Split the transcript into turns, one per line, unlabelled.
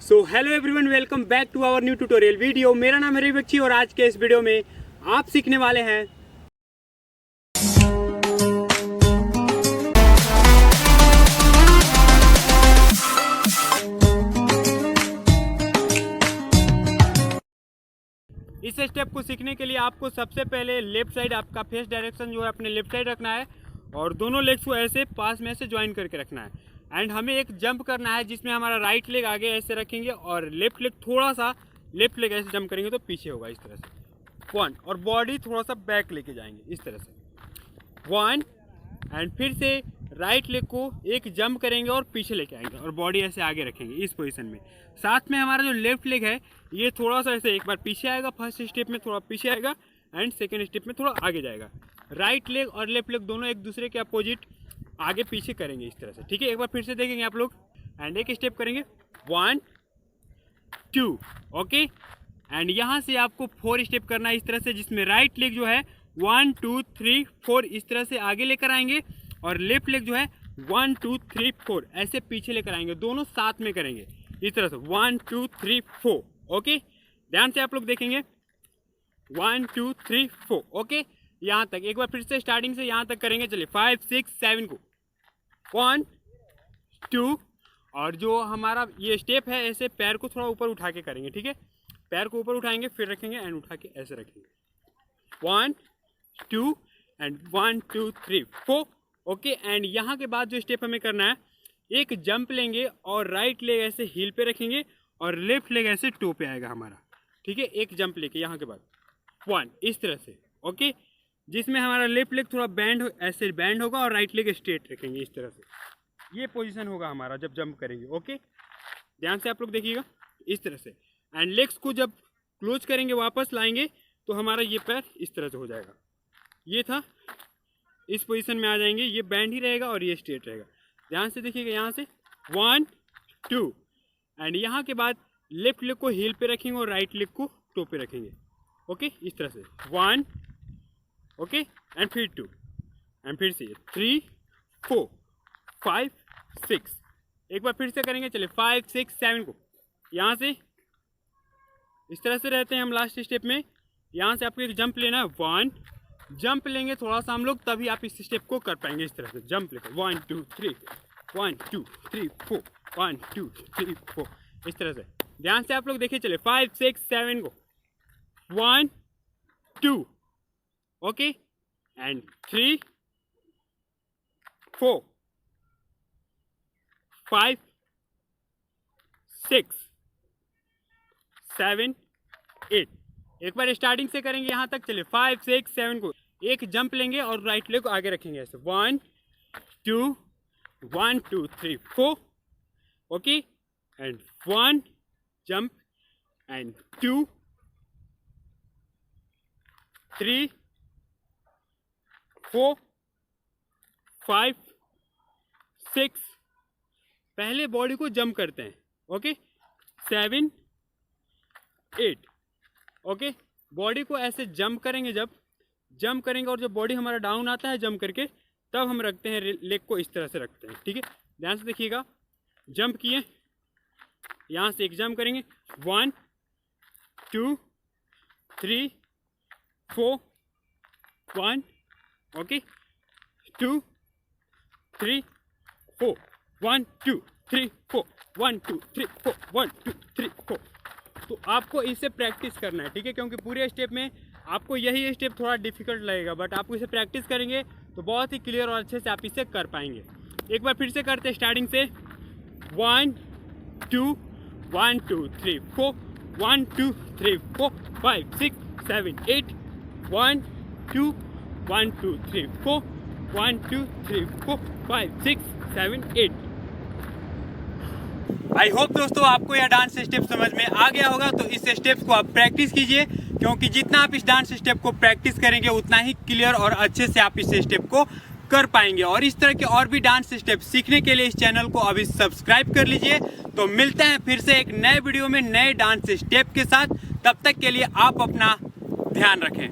So hello everyone, welcome back to our new tutorial video. मेरा नाम है रिवक्षी और आज के इस वीडियो में आप सीखने वाले हैं इस स्टेप को सीखने के लिए आपको सबसे पहले लेफ्ट साइड आपका फेस डायरेक्शन जो है अपने लेफ्ट साइड रखना है और दोनों लेग्स को ऐसे पास में से ज्वाइन करके रखना है। एंड हमें एक जंप करना है जिसमें हमारा राइट लेग आगे ऐसे रखेंगे और लेफ्ट लेग थोड़ा सा लेफ्ट लेग ऐसे जंप करेंगे तो पीछे होगा इस तरह से वन, और बॉडी थोड़ा सा बैक लेके जाएंगे इस तरह से वन। एंड फिर से राइट लेग को एक जंप करेंगे और पीछे लेके आएंगे और बॉडी ऐसे आगे रखेंगे इस पोजीशन में। साथ में हमारा जो लेफ्ट लेग है ये थोड़ा सा ऐसे एक बार पीछे आएगा, फर्स्ट स्टेप में थोड़ा पीछे आएगा एंड सेकेंड स्टेप में थोड़ा आगे जाएगा। राइट लेग और लेफ्ट लेग दोनों एक दूसरे के अपोजिट आगे पीछे करेंगे इस तरह से, ठीक है। एक बार फिर से देखेंगे आप लोग एंड एक स्टेप करेंगे वन टू, ओके। एंड यहाँ से आपको 4 स्टेप करना है इस तरह से, जिसमें राइट लेग जो है 1 2 3 4 इस तरह से आगे लेकर आएंगे और लेफ्ट लेग जो है 1 2 3 4 ऐसे पीछे लेकर आएंगे, दोनों साथ में करेंगे इस तरह से 1 2 3 4, ओके। ध्यान से आप लोग देखेंगे 1 2 3 4, ओके। यहाँ तक एक बार फिर से स्टार्टिंग से यहाँ तक करेंगे, चलिए 5 6 7 को 1 2, और जो हमारा ये स्टेप है ऐसे पैर को थोड़ा ऊपर उठा के करेंगे, ठीक है। पैर को ऊपर उठाएंगे फिर रखेंगे एंड उठा के ऐसे रखेंगे 1 2 एंड 1 2 3 4, ओके। एंड यहाँ के बाद जो स्टेप हमें करना है, एक जंप लेंगे और राइट लेग ऐसे हील पे रखेंगे और लेफ्ट लेग ऐसे टो पे आएगा हमारा, ठीक है। एक जंप लेके यहाँ के बाद 1 इस तरह से, ओके, जिसमें हमारा लेफ्ट लेग थोड़ा बैंड ऐसे बैंड होगा और राइट लेग स्ट्रेट रखेंगे इस तरह से। ये पोजीशन होगा हमारा जब जंप करेंगे, ओके। ध्यान से आप लोग देखिएगा इस तरह से। एंड लेग्स को जब क्लोज करेंगे वापस लाएंगे तो हमारा ये पैर इस तरह से हो जाएगा। ये था, इस पोजीशन में आ जाएंगे, ये बैंड ही रहेगा और ये स्ट्रेट रहेगा। ध्यान से देखिएगा यहाँ से 1 2 एंड यहाँ के बाद लेफ्ट लेग को हील पे रखेंगे और राइट लेग को टो पे रखेंगे, ओके, इस तरह से 1, ओके। एंड फिर 2 एंड फिर से 3 4 5 6, एक बार फिर से करेंगे, चलिए 5 6 7 को यहाँ से इस तरह से रहते हैं हम लास्ट स्टेप में। यहाँ से आपको एक जंप लेना है 1, जंप लेंगे थोड़ा सा हम लोग, तभी आप इस स्टेप को कर पाएंगे इस तरह से। जंप लेकर 1 2 3 1 2 3 4 1 2 3 4 इस तरह से। ध्यान से आप लोग देखिए, चलिए 5 6 7 को 1 2, ओके, एंड 3 4 5 6 7 8। एक बार स्टार्टिंग से करेंगे यहाँ तक, चलिए 5 6 7 को एक जंप लेंगे और राइट लेग को आगे रखेंगे ऐसे 1 2 1 2 3 4, ओके, एंड 1 जंप एंड 2 3 4 5 6, पहले बॉडी को जंप करते हैं, ओके, 7 8, ओके। बॉडी को ऐसे जंप करेंगे, जब जंप करेंगे और जब बॉडी हमारा डाउन आता है जंप करके, तब हम रखते हैं लेग को इस तरह से रखते हैं, ठीक है। ध्यान से देखिएगा, जंप किए, यहाँ से एक जंप करेंगे 1 2 3 4 1, ओके, 2 3 4 1 2 3 4 1 2 3 4 1 2 3 4। तो आपको इसे प्रैक्टिस करना है, ठीक है, क्योंकि पूरे स्टेप में आपको यही स्टेप थोड़ा डिफिकल्ट लगेगा, बट आपको इसे प्रैक्टिस करेंगे तो बहुत ही क्लियर और अच्छे से आप इसे कर पाएंगे। एक बार फिर से करते हैं स्टार्टिंग से 1 2 1 2 3 4 1 2 3 4 5 6 7 8 1 2 1 2 3 4 1 2 3 4 5 6 7 8। आई होप दोस्तों आपको यह डांस स्टेप समझ में आ गया होगा। तो इस स्टेप को आप प्रैक्टिस कीजिए, क्योंकि जितना आप इस डांस स्टेप को प्रैक्टिस करेंगे उतना ही क्लियर और अच्छे से आप इस स्टेप को कर पाएंगे। और इस तरह के और भी डांस स्टेप सीखने के लिए इस चैनल को अभी सब्सक्राइब कर लीजिए। तो मिलते हैं फिर से एक नए वीडियो में नए डांस स्टेप के साथ, तब तक के लिए आप अपना ध्यान रखें।